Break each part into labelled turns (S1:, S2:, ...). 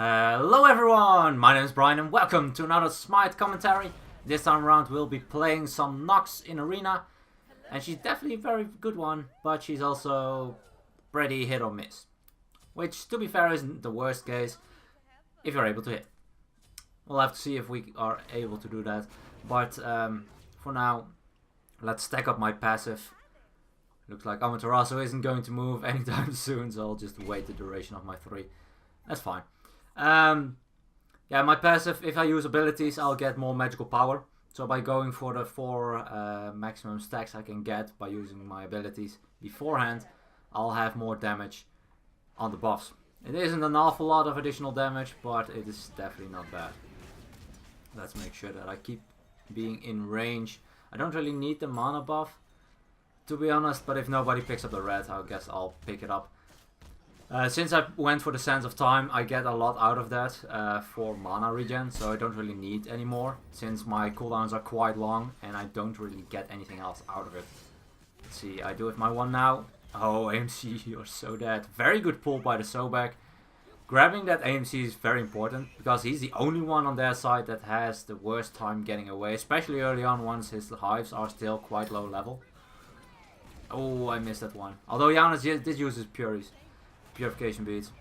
S1: Hello everyone, my name is Brian and welcome to another Smite commentary. This time around we'll be playing some Nox in Arena. And she's definitely a very good one, but she's also pretty hit or miss. Which, to be fair, isn't the worst case if you're able to hit. We'll have to see if we are able to do that. But for now, let's stack up my passive. Looks like Amaterasu isn't going to move anytime soon, so I'll just wait the duration of my 3. That's fine. Yeah, my passive, if I use abilities, I'll get more magical power. So by going for the 4 maximum stacks I can get by using my abilities beforehand, I'll have more damage on the buffs. It isn't an awful lot of additional damage, but it is definitely not bad. Let's make sure that I keep being in range. I don't really need the mana buff, to be honest, but if nobody picks up the red, I guess I'll pick it up. Since I went for the Sands of Time, I get a lot out of that for mana regen, so I don't really need any more, since my cooldowns are quite long and I don't really get anything else out of it. Let's see, I do with my 1 now. Oh, AMC, you're so dead. Very good pull by the Sobek. Grabbing that AMC is very important, because he's the only one on their side that has the worst time getting away, especially early on once his hives are still quite low level. Oh, I missed that one. Although Janus did use his purification beads.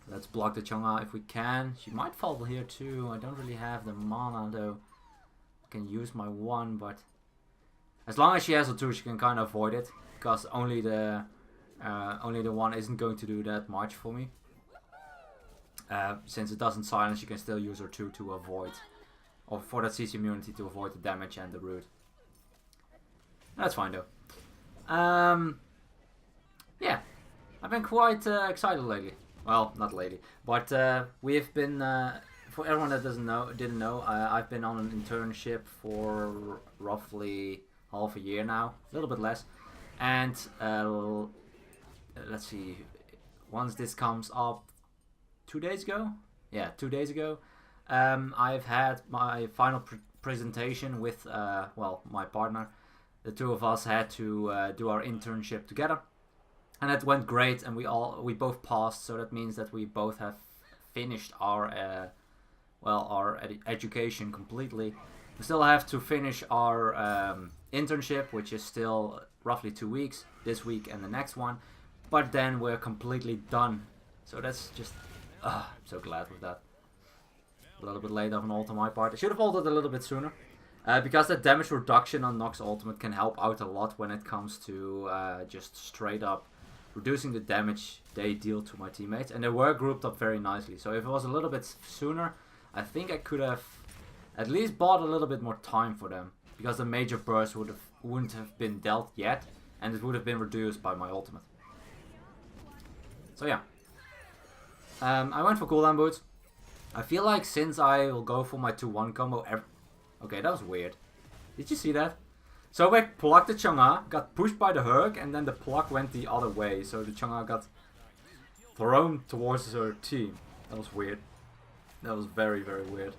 S1: Let's block the Chang'e if we can. She might fall here too. I don't really have the mana though. I can use my 1, but as long as she has a 2, she can kind of avoid it, because only the 1 isn't going to do that much for me. Since it doesn't silence, you can still use her 2 to avoid, or for that CC immunity to avoid the damage and the root. That's fine though. Yeah, I've been quite excited lately. Well, not lately, but we have been. For everyone that didn't know, I've been on an internship for roughly half a year now, a little bit less, and let's see. Once this comes up, 2 days ago. Yeah, 2 days ago. I've had my final presentation with well, my partner. The 2 of us had to do our internship together, and it went great, and we both passed. So that means that we both have finished our our education completely. We still have to finish our internship, which is still roughly 2 weeks, this week and the next one. But then we're completely done. So that's just I'm so glad with that. A little bit late of an ult on my part. I should have ulted a little bit sooner. Because the damage reduction on Nox Ultimate can help out a lot when it comes to just straight up reducing the damage they deal to my teammates. And they were grouped up very nicely. So if it was a little bit sooner, I think I could have at least bought a little bit more time for them. Because the major burst wouldn't have been dealt yet, and it would have been reduced by my ultimate. So yeah. I went for cooldown boots. I feel like since I will go for my 2-1 combo okay, that was weird. Did you see that? So I plucked the Chang'e, got pushed by the Herc, and then the pluck went the other way. So the Chang'e got thrown towards her team. That was weird. That was very, very weird.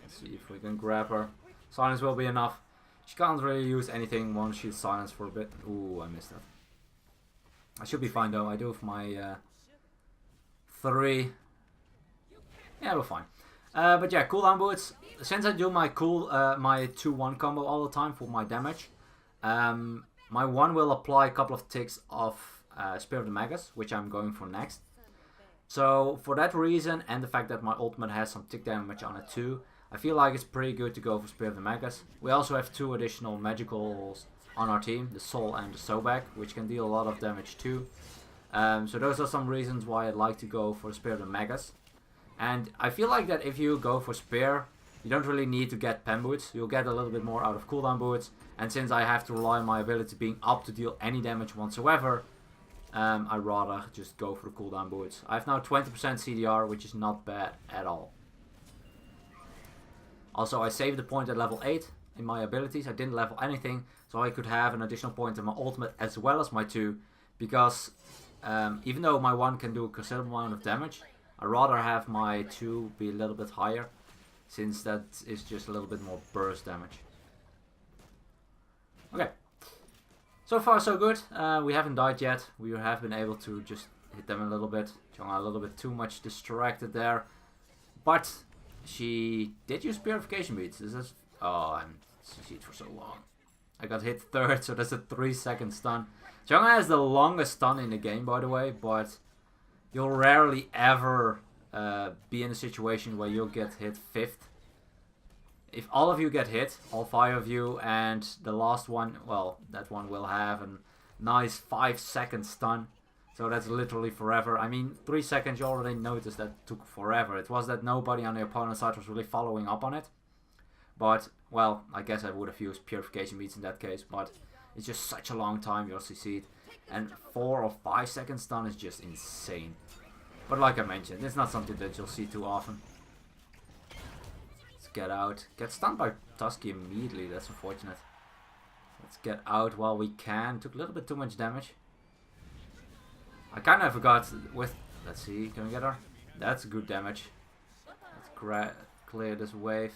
S1: Let's see if we can grab her. Silence will be enough. She can't really use anything once she's silenced for a bit. Ooh, I missed that. I should be fine though. I do have my 3. Yeah, we're fine. But yeah, cooldown boots. Since I do my my 2-1 combo all the time for my damage, my 1 will apply a couple of ticks of Spear of the Magus, which I'm going for next. So for that reason, and the fact that my ultimate has some tick damage on it too, I feel like it's pretty good to go for Spear of the Magus. We also have 2 additional magicals on our team, the Soul and the Sobek, which can deal a lot of damage too. So those are some reasons why I'd like to go for Spear of the Magus. And I feel like that if you go for Spear, you don't really need to get Pen Boots. You'll get a little bit more out of cooldown boots. And since I have to rely on my ability being up to deal any damage whatsoever, I'd rather just go for the cooldown boots. I have now 20% CDR, which is not bad at all. Also, I saved the point at level 8 in my abilities. I didn't level anything, so I could have an additional point in my ultimate as well as my 2. Because even though my 1 can do a considerable amount of damage, I'd rather have my 2 be a little bit higher, since that is just a little bit more burst damage. Okay. So far so good. We haven't died yet. We have been able to just hit them a little bit. Chang'e a little bit too much distracted there. But she did use purification beads. This is... Oh, I'm CC'd for so long. I got hit third, so that's a 3-second stun. Chang'e has the longest stun in the game, by the way, but you'll rarely ever be in a situation where you'll get hit 5th. If all of you get hit, all 5 of you, and the last one, well, that one will have a nice 5-second stun. So that's literally forever. I mean, 3 seconds, you already noticed that took forever. It was that nobody on the opponent's side was really following up on it. But, well, I guess I would have used purification beads in that case, but it's just such a long time you'll succeed. And 4 or 5 second stun is just insane. But like I mentioned, it's not something that you'll see too often. Let's get out. Get stunned by Tusky immediately, that's unfortunate. Let's get out while we can. Took a little bit too much damage. I kind of forgot with... Let's see, can we get her? That's good damage. Let's clear this wave.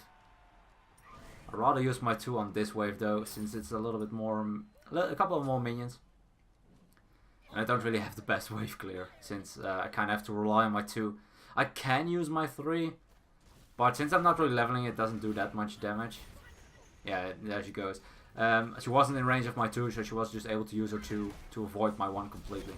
S1: I'd rather use my 2 on this wave though, since it's a little bit more... a couple of more minions. And I don't really have the best wave clear, since I kind of have to rely on my 2. I can use my 3, but since I'm not really leveling, it doesn't do that much damage. Yeah, there she goes. She wasn't in range of my 2, so she was just able to use her 2 to avoid my 1 completely.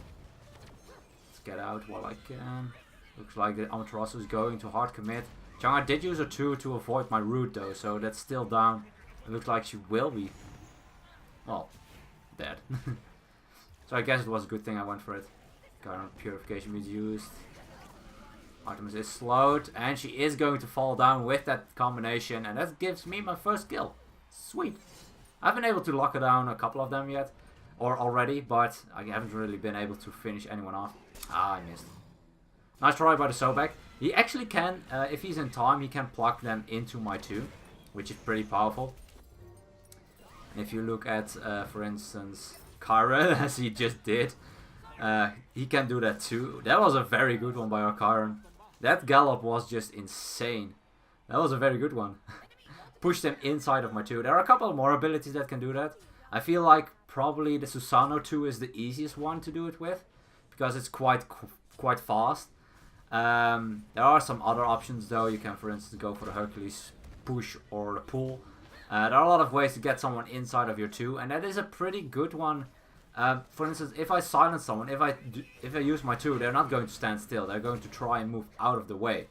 S1: Let's get out while I can. Looks like the Amaterasu is going to hard commit. Chang'e did use her 2 to avoid my root though, so that's still down. It looks like she will be, well, dead. So I guess it was a good thing I went for it. Current purification was used. Artemis is slowed, and she is going to fall down with that combination, and that gives me my first kill. Sweet. I haven't been able to lock her down a couple of them yet, or already, but I haven't really been able to finish anyone off. Ah, I missed. Nice try by the Sobek. He actually can, if he's in time, he can pluck them into my 2, which is pretty powerful. And if you look at, for instance, Kyron, as he just did, he can do that too. That was a very good one by our Kyron. That gallop was just insane. That was a very good one. Pushed them inside of my 2. There are a couple more abilities that can do that. I feel like probably the Susano 2 is the easiest one to do it with, because it's quite fast. There are some other options though. You can, for instance, go for the Hercules push or the pull. There are a lot of ways to get someone inside of your 2, and that is a pretty good one. For instance, if I silence someone, if I use my 2, they're not going to stand still. They're going to try and move out of the way.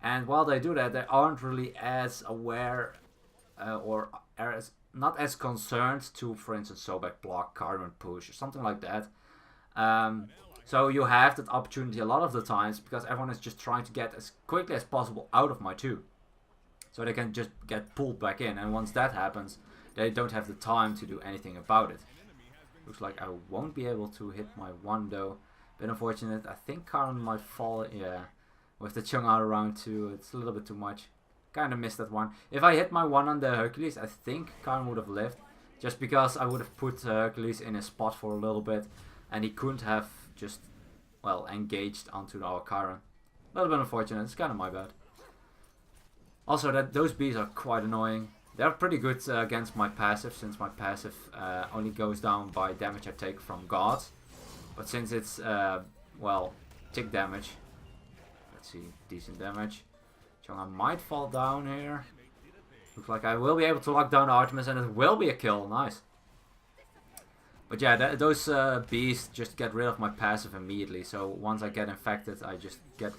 S1: And while they do that, they aren't really as aware or not as concerned to, for instance, Sobek block, Carmen push, or something like that. So you have that opportunity a lot of the times, because everyone is just trying to get as quickly as possible out of my 2. So they can just get pulled back in, and once that happens, they don't have the time to do anything about it. Looks like I won't be able to hit my 1 though. Bit unfortunate. I think Karen might fall, yeah. With the Chang'e around too, it's a little bit too much. Kind of missed that one. If I hit my 1 on the Hercules, I think Karen would have lived. Just because I would have put Hercules in his spot for a little bit, and he couldn't have just, well, engaged onto our Karen. A little bit unfortunate. It's kind of my bad. Also, those bees are quite annoying. They're pretty good against my passive, since my passive only goes down by damage I take from gods. But since it's, well, tick damage. Let's see, decent damage. Chang'e might fall down here. Looks like I will be able to lock down Artemis, and it will be a kill. Nice. But yeah, those bees just get rid of my passive immediately. So once I get infected, I just get...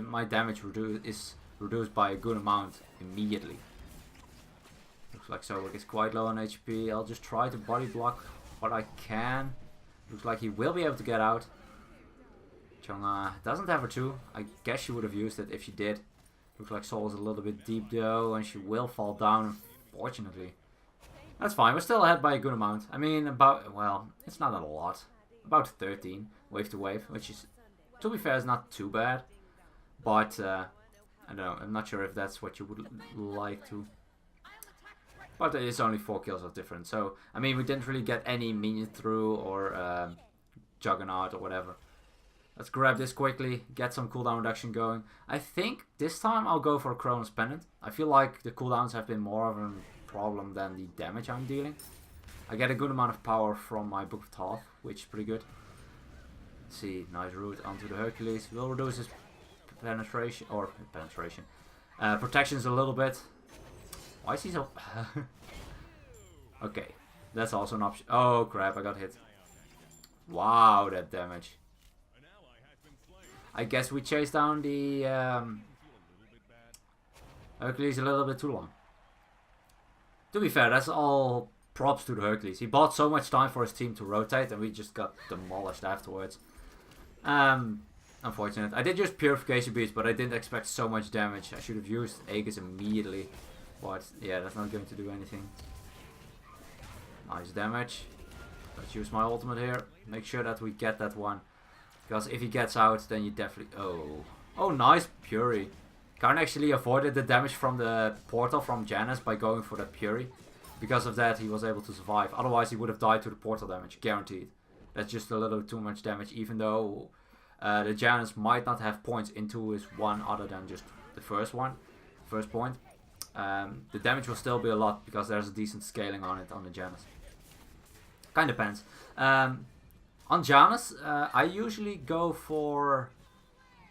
S1: my damage is reduced by a good amount immediately. Looks like Sobek is quite low on HP. I'll just try to body block what I can. Looks like he will be able to get out. Chang'e doesn't have her 2. I guess she would have used it if she did. Looks like Soul is a little bit deep though, and she will fall down, unfortunately. That's fine, we're still ahead by a good amount. I mean, about, well, it's not a lot. About 13, wave to wave, which is, to be fair, is not too bad. But, I don't know, I'm not sure if that's what you would like to. But it's only 4 kills of difference. So, I mean, we didn't really get any minion through or Juggernaut or whatever. Let's grab this quickly, get some cooldown reduction going. I think this time I'll go for a Cronus Pendant. I feel like the cooldowns have been more of a problem than the damage I'm dealing. I get a good amount of power from my Book of Thoth, which is pretty good. Let's see, nice route onto the Hercules. Will reduce his penetration, protections a little bit. Why is he so... Okay, that's also an option. Oh crap, I got hit. Wow, that damage. I guess we chased down the Hercules a little bit too long. To be fair, that's all props to the Hercules. He bought so much time for his team to rotate and we just got demolished afterwards. Unfortunate. I did use Purification Beads, but I didn't expect so much damage. I should have used Aegis immediately. But yeah, that's not going to do anything. Nice damage. Let's use my ultimate here. Make sure that we get that one. Because if he gets out, then you definitely... Oh. Oh, nice Fury. Karn actually avoided the damage from the portal from Janus by going for that Fury. Because of that, he was able to survive. Otherwise, he would have died to the portal damage. Guaranteed. That's just a little too much damage. Even though the Janus might not have points into his one other than just the first one. First point. The damage will still be a lot because there's a decent scaling on it on the Janus. Kind of depends. On Janus, I usually go for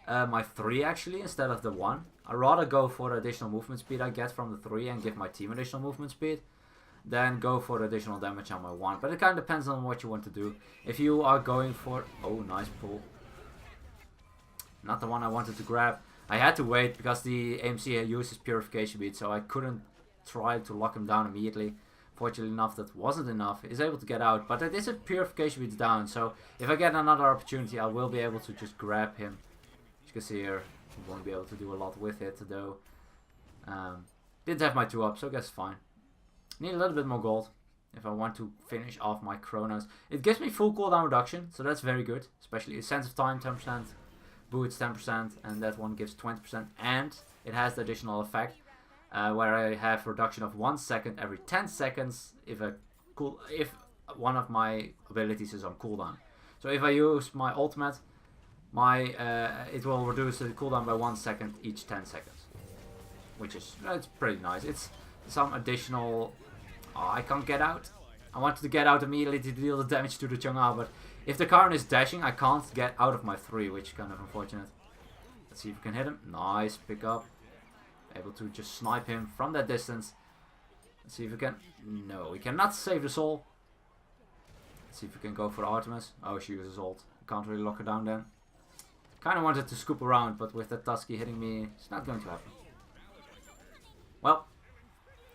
S1: my 3 actually instead of the 1. I'd rather go for the additional movement speed I get from the 3 and give my team additional movement speed than go for the additional damage on my 1. But it kind of depends on what you want to do. If you are going for... Oh, nice pull. Not the one I wanted to grab. I had to wait because the AMC uses Purification Bead, so I couldn't try to lock him down immediately. Fortunately enough, that wasn't enough. He's able to get out, but it is a Purification Bead down, so if I get another opportunity, I will be able to just grab him. As you can see here, I won't be able to do a lot with it, though. Didn't have my 2 up, so I guess fine. Need a little bit more gold if I want to finish off my Chronos. It gives me full cooldown reduction, so that's very good. Especially Sense of Time 10%, Boots 10%, and that one gives 20%. And it has the additional effect where I have reduction of 1 second every 10 seconds if one of my abilities is on cooldown. So if I use my ultimate, it will reduce the cooldown by 1 second each 10 seconds, which is it's pretty nice. It's some additional... Oh, I can't get out. I wanted to get out immediately to deal the damage to the Chang'e, but if the Karn is dashing, I can't get out of my 3, which is kind of unfortunate. Let's see if we can hit him. Nice pick up. Able to just snipe him from that distance. Let's see if we can... No, we cannot save the soul. Let's see if we can go for Artemis. Oh, she uses ult. Can't really lock her down then. Kind of wanted to scoop around, but with that Tusky hitting me, it's not going to happen. Well,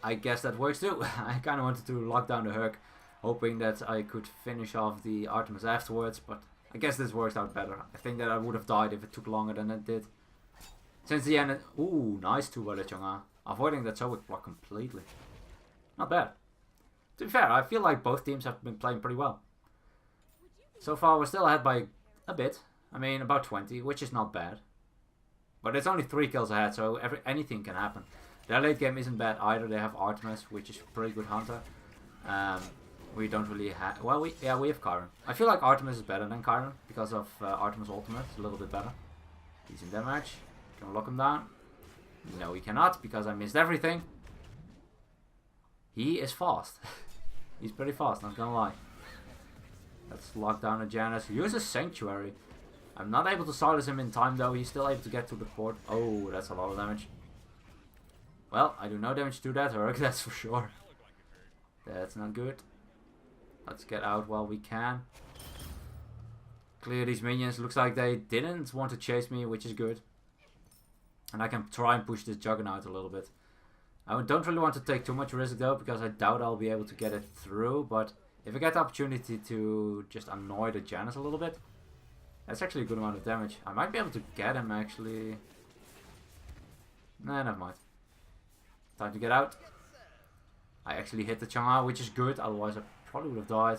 S1: I guess that works too. I kind of wanted to lock down the Herc, hoping that I could finish off the Artemis afterwards, but I guess this works out better. I think that I would have died if it took longer than it did. Since the end... Ooh, nice 2 by the Chang'e. Avoiding that Zoic block completely. Not bad. To be fair, I feel like both teams have been playing pretty well. So far, we're still ahead by a bit. I mean, about 20, which is not bad. But it's only 3 kills ahead, so anything can happen. Their late game isn't bad either. They have Artemis, which is a pretty good hunter. We don't really have... Well, we have Chiron. I feel like Artemis is better than Chiron because of Artemis ultimate. It's a little bit better. Decent damage. Can we lock him down? No, we cannot because I missed everything. He is fast. He's pretty fast, not gonna lie. Let's lock down a Janus. He uses Sanctuary. I'm not able to silence him in time though. He's still able to get to the port. Oh, that's a lot of damage. Well, I do no damage to that Herc, that's for sure. That's not good. Let's get out while we can. Clear these minions. Looks like they didn't want to chase me, which is good. And I can try and push this Juggernaut a little bit. I don't really want to take too much risk though, because I doubt I'll be able to get it through. But if I get the opportunity to just annoy the Janus a little bit, that's actually a good amount of damage. I might be able to get him actually. Nah, never mind. Time to get out. I actually hit the Chang'e, which is good, otherwise I probably would have died.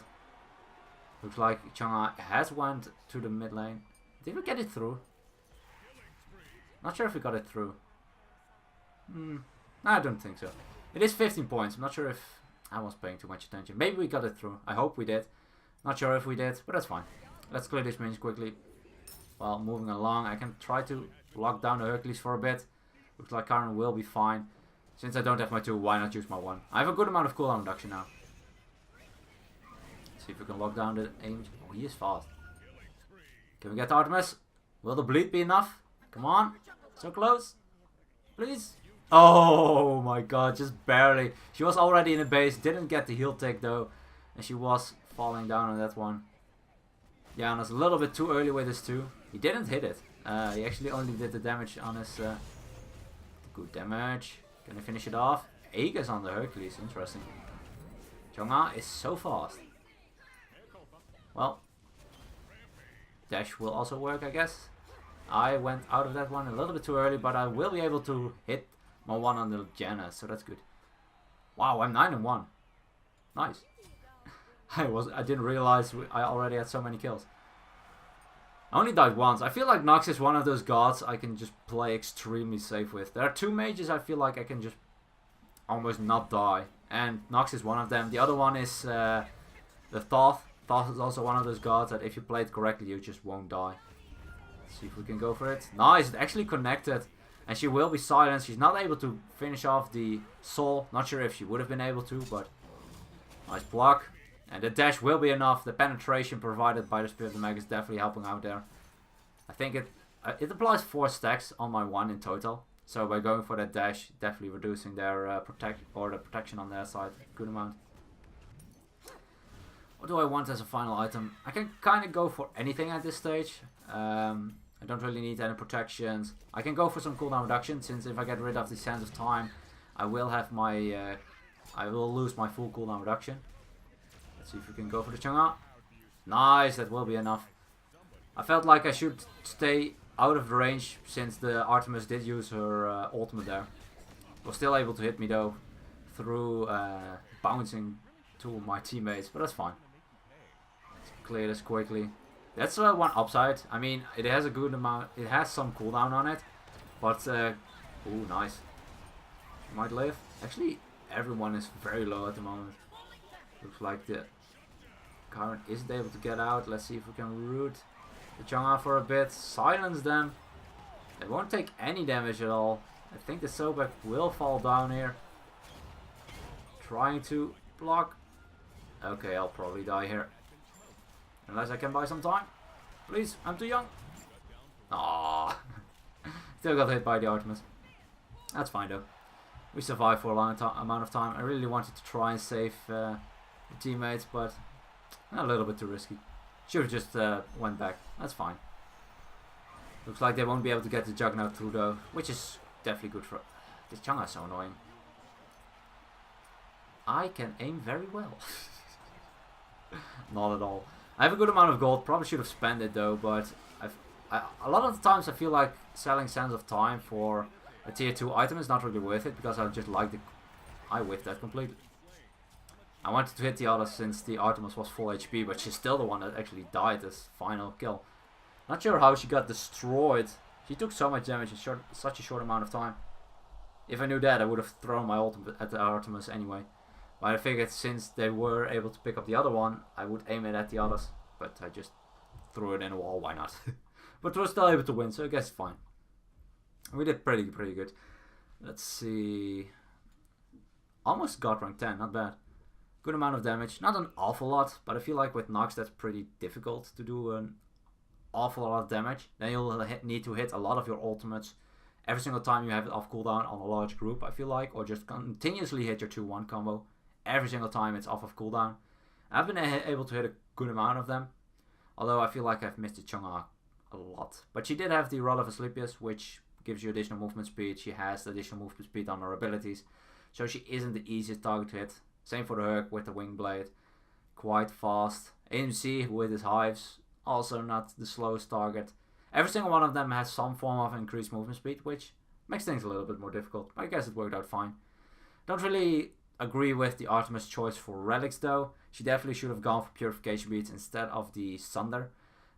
S1: Looks like Chang'e has went to the mid lane. Did we get it through? Not sure if we got it through. No, I don't think so. It is 15 points. I'm not sure if I was paying too much attention. Maybe we got it through. I hope we did. Not sure if we did, but that's fine. Let's clear this minions quickly. While moving along, I can try to lock down the Hercules for a bit. Looks like Karen will be fine. Since I don't have my 2, why not use my 1? I have a good amount of cooldown reduction now. Let's see if we can lock down the aim. Oh, he is fast. Can we get Artemis? Will the bleed be enough? Come on. So close. Please. Oh my god, just barely. She was already in the base. Didn't get the heal take though. And she was falling down on that one. Yeah, and was a little bit too early with his 2. He didn't hit it. He actually only did the damage on his... good damage. Can I finish it off? Aegis on the Hercules. Interesting. Chang'e is so fast. Well. Dash will also work, I guess. I went out of that one a little bit too early, but I will be able to hit my one on the Janna, so that's good. Wow, I'm 9-1. Nice. I didn't realize I already had so many kills. I only died once. I feel like Nox is one of those gods I can just play extremely safe with. There are 2 mages I feel like I can just almost not die. And Nox is one of them. The other one is the Thoth. Thoth is also one of those gods that if you play it correctly you just won't die. Let's see if we can go for it. Nice, it actually connected. And she will be silenced. She's not able to finish off the soul. Not sure if she would have been able to, but nice block. And the dash will be enough. The penetration provided by the Spirit of the Mag is definitely helping out there. I think it applies 4 stacks on my 1 in total. So by going for that dash, definitely reducing their the protection on their side. Good amount. What do I want as a final item? I can kind of go for anything at this stage. I don't really need any protections. I can go for some cooldown reduction, since if I get rid of the Sands of Time, I will have my I will lose my full cooldown reduction. Let's see if we can go for the Chang'e. Nice, that will be enough. I felt like I should stay out of the range since the Artemis did use her ultimate there. Was still able to hit me though through bouncing to my teammates, but that's fine. Let's clear this quickly. That's one upside. I mean, it has a good amount. It has some cooldown on it, but ooh, nice. She might live. Actually, everyone is very low at the moment. Looks like the current isn't able to get out. Let's see if we can root the Chang'e for a bit. Silence them. They won't take any damage at all. I think the Sobek will fall down here. Trying to block. Okay, I'll probably die here. Unless I can buy some time. Please, I'm too young. Aww. Still got hit by the Artemis. That's fine though. We survived for a long amount of time. I really wanted to try and save the teammates, but a little bit too risky. Should have just went back. That's fine. Looks like they won't be able to get the Juggernaut through though, which is definitely good for... This Chang'e is so annoying. I can aim very well. Not at all. I have a good amount of gold. Probably should have spent it though, but a lot of the times I feel like selling Sands of Time for a tier 2 item is not really worth it, because I just like the... I whiffed that completely. I wanted to hit the others since the Artemis was full HP, but she's still the one that actually died this final kill. Not sure how she got destroyed. She took so much damage in such a short amount of time. If I knew that, I would have thrown my ultimate at the Artemis anyway. But I figured since they were able to pick up the other one, I would aim it at the others. But I just threw it in a wall, why not? But we were still able to win, so I guess it's fine. We did pretty good. Let's see. Almost got rank 10, not bad. Good amount of damage, not an awful lot, but I feel like with Nox that's pretty difficult to do an awful lot of damage. Then you'll need to hit a lot of your ultimates every single time you have it off cooldown on a large group, I feel like, or just continuously hit your 2-1 combo every single time it's off of cooldown. I've been able to hit a good amount of them, although I feel like I've missed the Chang'e a lot. But she did have the Rod of Asclepius, which gives you additional movement speed. She has additional movement speed on her abilities, so she isn't the easiest target to hit. Same for the Herc with the Wing Blade. Quite fast. AMC with his Hives, also not the slowest target. Every single one of them has some form of increased movement speed, which makes things a little bit more difficult. I guess it worked out fine. Don't really agree with the Artemis choice for relics though. She definitely should have gone for Purification Beads instead of the Sunder.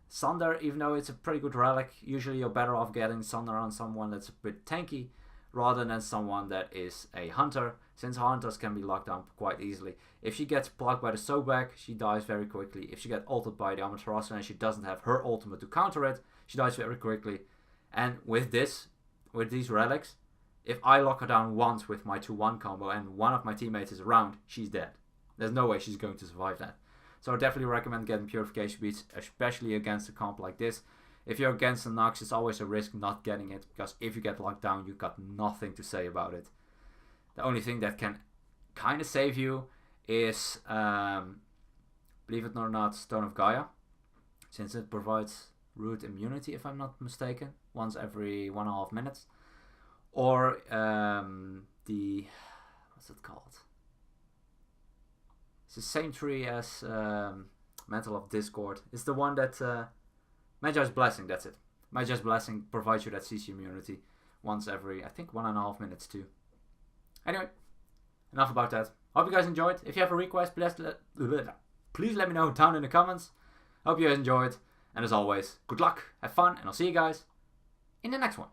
S1: Sunder, even though it's a pretty good relic, usually you're better off getting Sunder on someone that's a bit tanky rather than someone that is a hunter, since hunters can be locked down quite easily. If she gets blocked by the Sobek, she dies very quickly. If she gets ulted by the Amaterasu and she doesn't have her ultimate to counter it, she dies very quickly. And with these relics, if I lock her down once with my 2-1 combo and one of my teammates is around, she's dead. There's no way she's going to survive that. So I definitely recommend getting Purification Beads, especially against a comp like this. If you're against the Nox, it's always a risk not getting it, because if you get locked down, you've got nothing to say about it. The only thing that can kind of save you is, believe it or not, Stone of Gaia, since it provides root immunity, if I'm not mistaken, once every 1.5 minutes. Or the, what's it called? It's the same tree as Mantle of Discord. It's the one that, Magi's Blessing, that's it. Magi's Blessing provides you that CC immunity once every, I think, 1.5 minutes too. Anyway, enough about that. Hope you guys enjoyed. If you have a request, please let me know down in the comments. Hope you guys enjoyed. And as always, good luck, have fun, and I'll see you guys in the next one.